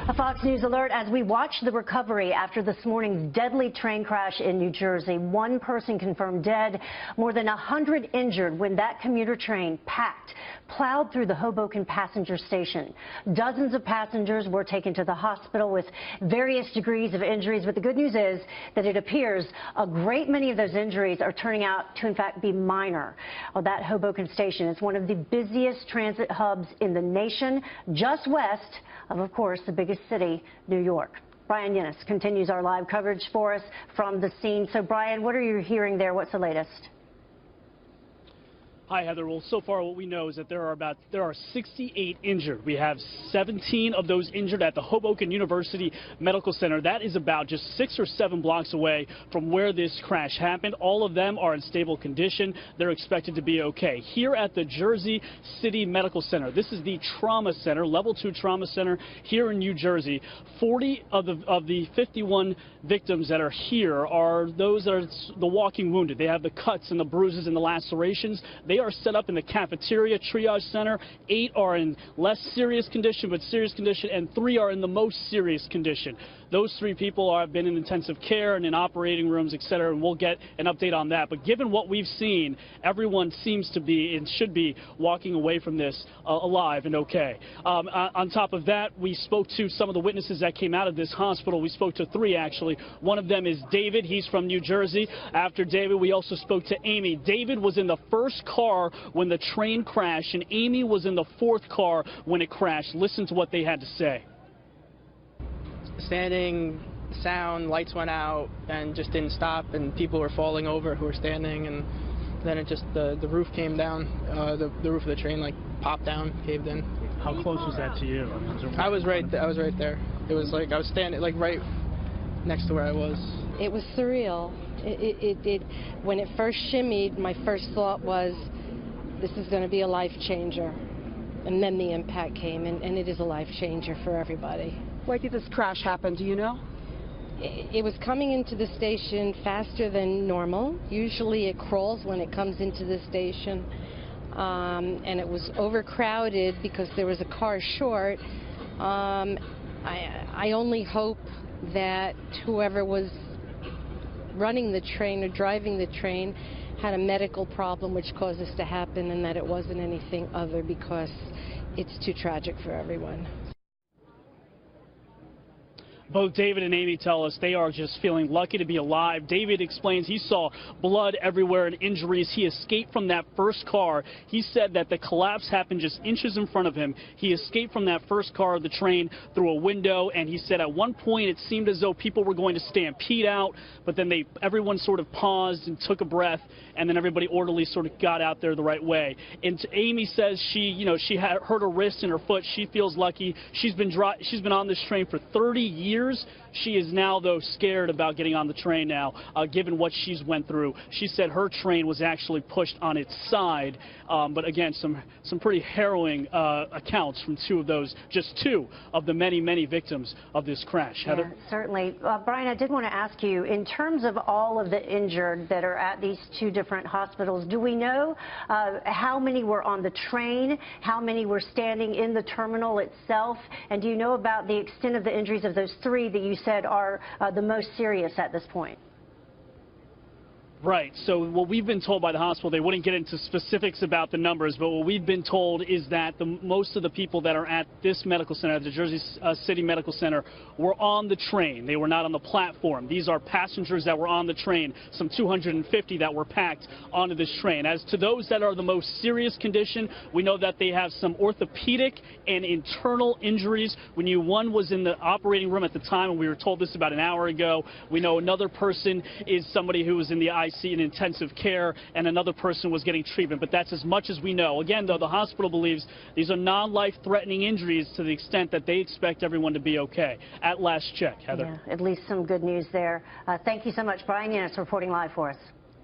A Fox News alert as we watch the recovery after this morning's deadly train crash in New Jersey. One person confirmed dead, more than 100 injured when that commuter train packed plowed through the Hoboken passenger station. Dozens of passengers were taken to the hospital with various degrees of injuries, but the good news is that it appears a great many of those injuries are turning out to in fact be minor. Well, that Hoboken station is one of the busiest transit hubs in the nation, just west of course, the biggest city, New York. Brian Yennis continues our live coverage for us from the scene. So, Brian, what are you hearing there? What's the latest? Hi, Heather. Well, so far what we know is that there are 68 injured. We have 17 of those injured at the Hoboken University Medical Center. That is about just 6 or 7 blocks away from where this crash happened. All of them are in stable condition. They're expected to be okay. Here at the Jersey City Medical Center, this is the trauma center, level 2 trauma center here in New Jersey. 40 of the 51 victims that are here are those that are the walking wounded. They have the cuts and the bruises and the lacerations. They are set up in the cafeteria triage center. 8 are in less serious condition but serious condition, and 3 are in the most serious condition. Those 3 people have been in intensive care and in operating rooms, etc., and we'll get an update on that. But given what we've seen, everyone seems to be and should be walking away from this alive and okay. On top of that, we spoke to some of the witnesses that came out of this hospital. We spoke to 3 actually. One of them is David. He's from New Jersey. After David, we also spoke to Amy. David was in the first car when the train crashed, and Amy was in the 4th car when it crashed. Listen to what they had to say. Standing, sound, lights went out and just didn't stop, and people were falling over who were standing, and then it just, the roof came down, the roof of the train like popped down, caved in. How close was that to you? I was right there. It was like I was standing like right next to where I was. It was surreal. When it first shimmied, my first thought was, this is going to be a life changer. And then the impact came, and it is a life changer for everybody. Why did this crash happen? Do you know? It was coming into the station faster than normal. Usually it crawls when it comes into the station. And it was overcrowded because there was a car short. I only hope that whoever was running the train or driving the train had a medical problem which caused this to happen, and that it wasn't anything other, because it's too tragic for everyone. Both David and Amy tell us they are just feeling lucky to be alive. David explains he saw blood everywhere and injuries. He escaped from that first car. He said that the collapse happened just inches in front of him. He escaped from that first car of the train through a window, and he said at one point it seemed as though people were going to stampede out, but then everyone sort of paused and took a breath, and then everybody orderly sort of got out there the right way. And Amy says she had hurt her wrist and her foot. She feels lucky. She's been on this train for 30 years. She is now, though, scared about getting on the train now, given what she's went through. She said her train was actually pushed on its side. But again, some pretty harrowing accounts from just two of the many, many victims of this crash. Heather? Yeah, certainly. Brian, I did want to ask you, in terms of all of the injured that are at these 2 different hospitals, do we know how many were on the train, how many were standing in the terminal itself, and do you know about the extent of the injuries of those 3 that you said are the most serious at this point? Right. So what we've been told by the hospital, they wouldn't get into specifics about the numbers, but what we've been told is that most of the people that are at this medical center, the Jersey City Medical Center, were on the train. They were not on the platform. These are passengers that were on the train, some 250 that were packed onto this train. As to those that are the most serious condition, we know that they have some orthopedic and internal injuries. We knew one was in the operating room at the time, and we were told this about an hour ago. We know another person is somebody who was in the ICU in intensive care, and another person was getting treatment, but that's as much as we know. Again, though, the hospital believes these are non-life-threatening injuries to the extent that they expect everyone to be okay. At last check, Heather. Yeah, at least some good news there. Thank you so much, Brian Yennis, reporting live for us.